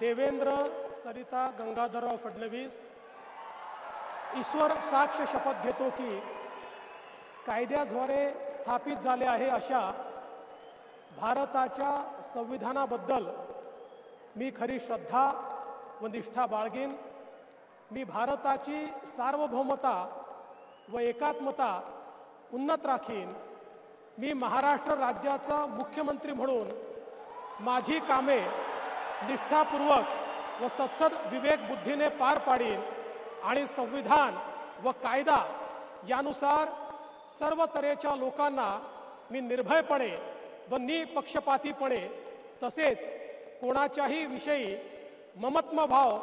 देवेंद्र सरिता गंगाधरराव फडणवीस ईश्वर साक्ष शपथ घेतो की कायद्याद्वारे स्थापित झाले आहे अशा भारताच्या संविधानाबद्दल मी खरी श्रद्धा व निष्ठा बाळगीन। मी भारताची सार्वभौमता व एकात्मता उन्नत राखीन। मी महाराष्ट्र राज्याचा मुख्यमंत्री म्हणून माझी कामे निष्ठापूर्वक व सत्सद विवेक बुद्धीने पार पाडीन आणि संविधान व कायदा यानुसार सर्व तऱ्हेच्या लोकांना मी निर्भयपणे व निपक्षपातीपणे तसेच कोणाच्याही विषयी ममत्वभाव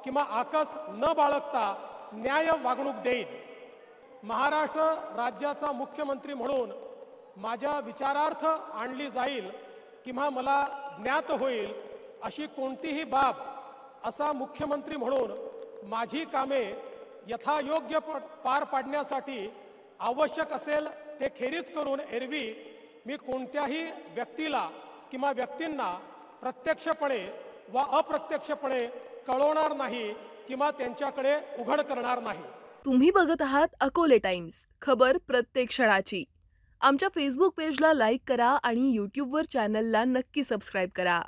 किंवा आकस न बाळगता न्याय वागणूक देईन। महाराष्ट्र राज्याचा मुख्यमंत्री म्हणून माझ्या विचारार्थ आणली जाईल किंवा मला ज्ञात होईल अशी कोणतीही बाब असा मुख्यमंत्री म्हणून माझी कामे यथायोग्य पार पाडण्यासाठी आवश्यक असेल ते खेरीज करून एरवी मी कोणत्याही व्यक्तीला किंवा व्यक्तींना प्रत्यक्षपणे व अप्रत्यक्षपणे कळवणार नाही किंवा त्यांच्याकडे उघड करणार नाही। तुम्ही बघत आहात अकोले टाइम्स, खबर प्रत्येक क्षणाची। आमच्या फेसबुक पेजला लाईक करा आणि यूट्यूबवर चॅनलला नक्की सबस्क्राईब करा।